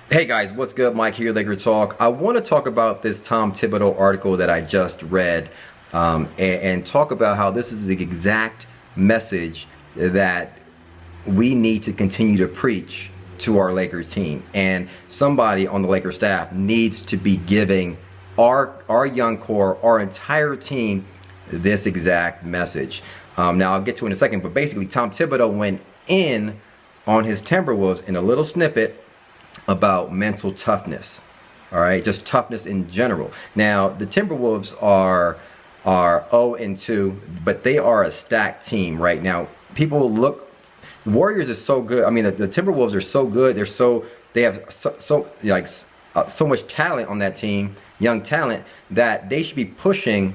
Hey guys, what's good? Mike here, Laker Talk. I want to talk about this Tom Thibodeau article that I just read and talk about how this is the exact message that we need to continue to preach to our Lakers team. And somebody on the Lakers staff needs to be giving our young core, our entire team, this exact message. Now I'll get to it in a second, but basically Tom Thibodeau went in on his Timberwolves in a little snippet about mental toughness. All right, just toughness in general. Now the Timberwolves are 0-2, but they are a stacked team right now. People look, Warriors is so good. I mean, the Timberwolves are so good. They have so much talent on that team, young talent, that they should be pushing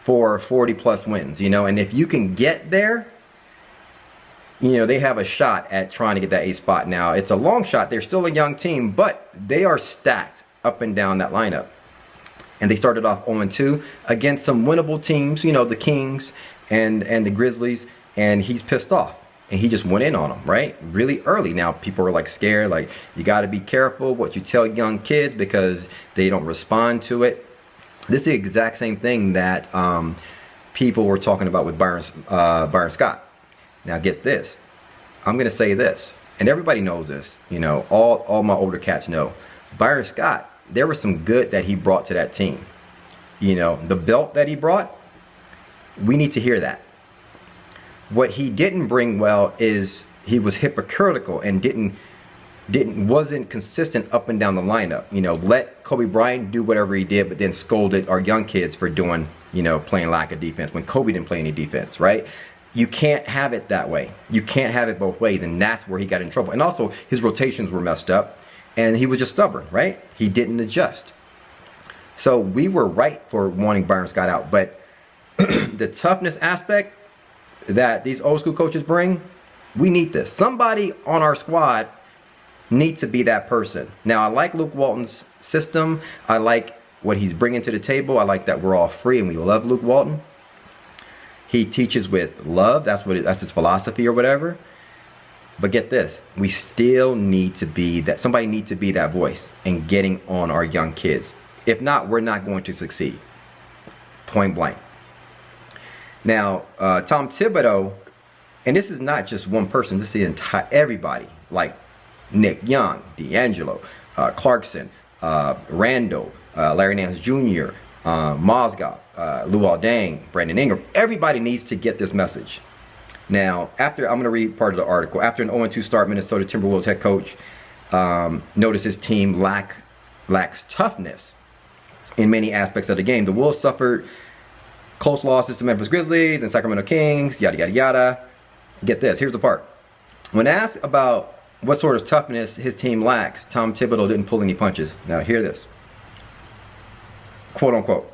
for 40+ wins. You know, and if you can get there, you know, they have a shot at trying to get that 8th spot. Now, it's a long shot. They're still a young team, but they are stacked up and down that lineup. And they started off 0-2 against some winnable teams, you know, the Kings and the Grizzlies, and he's pissed off. And he just went in on them, right? Really early. Now, people are like scared, like, you got to be careful what you tell young kids because they don't respond to it. This is the exact same thing that people were talking about with Byron Scott. Now get this, I'm going to say this, and everybody knows this, you know, all my older cats know. Byron Scott, there was some good that he brought to that team. You know, the belt that he brought, we need to hear that. What he didn't bring well is he was hypocritical and wasn't consistent up and down the lineup. You know, let Kobe Bryant do whatever he did, but then scolded our young kids for doing, you know, playing lack of defense when Kobe didn't play any defense, right? You can't have it that way. You can't have it both ways, and that's where he got in trouble. And also, his rotations were messed up, and he was just stubborn, right? He didn't adjust. So we were right for wanting Byron Scott out, but the toughness aspect that these old school coaches bring, we need this. Somebody on our squad needs to be that person. Now, I like Luke Walton's system. I like what he's bringing to the table. I like that we're all free, and we love Luke Walton. He teaches with love. That's his philosophy or whatever. But get this, we still need to be that. Somebody needs to be that voice and getting on our young kids. If not, we're not going to succeed. Point blank. Now, Tom Thibodeau, and this is not just one person. This is the entire everybody, like Nick Young, D'Angelo, Clarkson, Randall, Larry Nance Jr., Mozgov, Luol Deng, Brandon Ingram. Everybody needs to get this message. Now, I'm going to read part of the article. After an 0-2 start, Minnesota Timberwolves head coach noticed his team lacks toughness in many aspects of the game. The Wolves suffered close losses to Memphis Grizzlies and Sacramento Kings, yada, yada, yada. Get this. Here's the part. When asked about what sort of toughness his team lacks, Tom Thibodeau didn't pull any punches. Now, hear this. Quote unquote,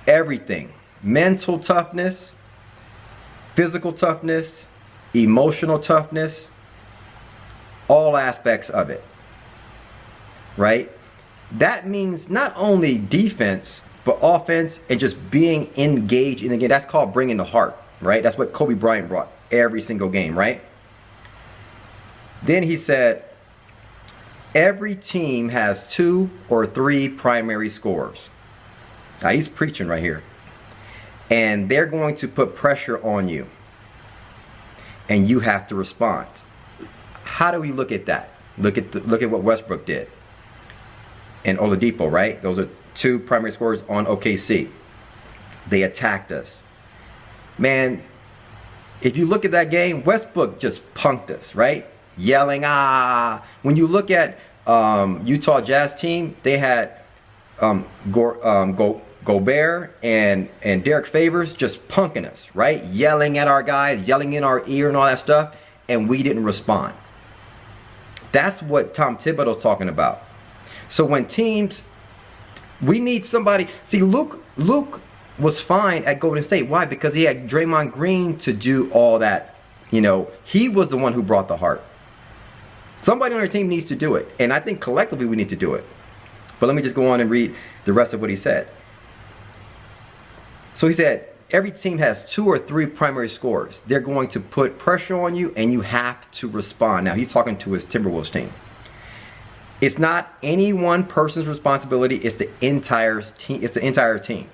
everything, mental toughness, physical toughness, emotional toughness, all aspects of it, right? That means not only defense, but offense and just being engaged in the game. That's called bringing the heart, right? That's what Kobe Bryant brought every single game, right? Then he said, every team has 2 or 3 primary scorers. Now he's preaching right here. And they're going to put pressure on you. And you have to respond. How do we look at that? Look at what Westbrook did. And Oladipo, right? Those are 2 primary scorers on OKC. They attacked us. Man, if you look at that game, Westbrook just punked us, right? Yelling, ah. When you look at Utah Jazz team, they had Gobert and Derek Favors just punking us, right? Yelling at our guys, yelling in our ear and all that stuff, and we didn't respond. That's what Tom Thibodeau's talking about. So when teams, we need somebody. See, Luke was fine at Golden State. Why? Because he had Draymond Green to do all that. You know, he was the one who brought the heart. Somebody on our team needs to do it. And I think collectively we need to do it. But let me just go on and read the rest of what he said. So he said, every team has 2 or 3 primary scorers. They're going to put pressure on you and you have to respond. Now he's talking to his Timberwolves team. It's not any one person's responsibility. It's the entire team. It's the entire team.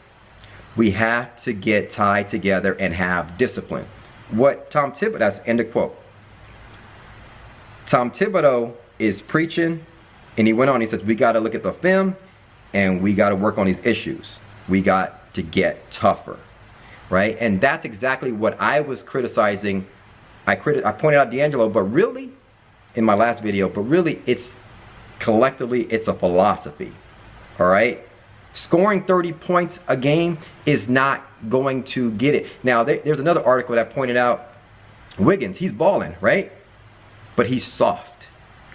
We have to get tied together and have discipline. What Tom Thibodeau, that's end of quote. Tom Thibodeau is preaching, and he went on, he says, we got to look at the film, and we got to work on these issues. We got to get tougher, right? And that's exactly what I was criticizing. I pointed out D'Angelo, but really, in my last video, but really, it's collectively, it's a philosophy, all right? Scoring 30 points a game is not going to get it. Now, there's another article that pointed out Wiggins, he's balling, right? But he's soft.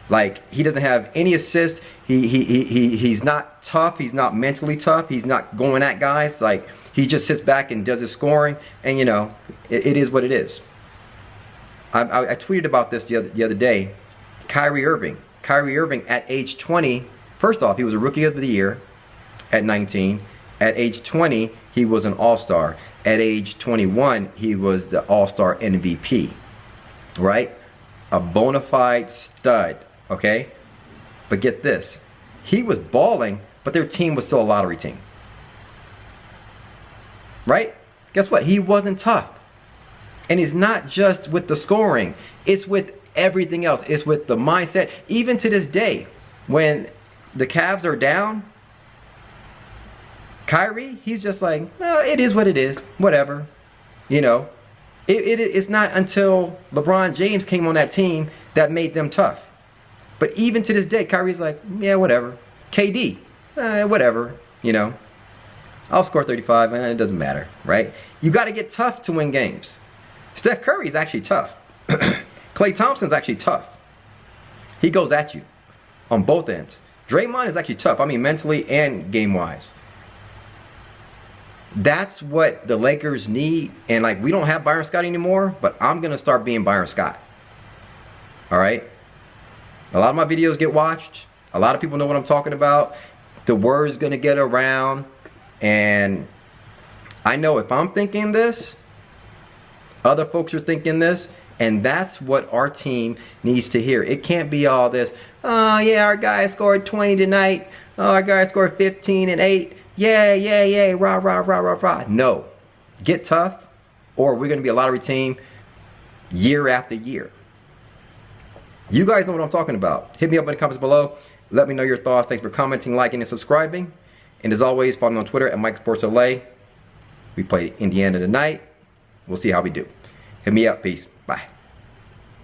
Like, he doesn't have any assists. He's not tough. He's not mentally tough. He's not going at guys. Like, he just sits back and does his scoring. And, you know, it is what it is. I tweeted about this the other day. Kyrie Irving at age 20, first off, he was a rookie of the year at 19. At age 20, he was an all-star. At age 21, he was the all-star MVP, right? A bona fide stud, okay? But get this, he was balling, but their team was still a lottery team, right? Guess what? He wasn't tough. And it's not just with the scoring, it's with everything else. It's with the mindset. Even to this day, when the Cavs are down, Kyrie, he's just like, oh, it is what it is, whatever. You know, it's not until LeBron James came on that team that made them tough. But even to this day, Kyrie's like, yeah, whatever. KD, whatever, you know. I'll score 35, and it doesn't matter, right? You got to get tough to win games. Steph Curry's actually tough. Klay Thompson's actually tough. He goes at you on both ends. Draymond is actually tough. I mean, mentally and game-wise. That's what the Lakers need. And, like, we don't have Byron Scott anymore, but I'm going to start being Byron Scott. All right? A lot of my videos get watched. A lot of people know what I'm talking about. The word's going to get around. And I know if I'm thinking this, other folks are thinking this, and that's what our team needs to hear. It can't be all this, oh yeah, our guy scored 20 tonight. Oh, our guy scored 15 and 8. Yeah, rah, rah, rah, rah, rah. No. Get tough, or we're going to be a lottery team year after year. You guys know what I'm talking about. Hit me up in the comments below. Let me know your thoughts. Thanks for commenting, liking, and subscribing. And as always, follow me on Twitter at MikeSportsLA. We play Indiana tonight. We'll see how we do. Hit me up. Peace. Bye.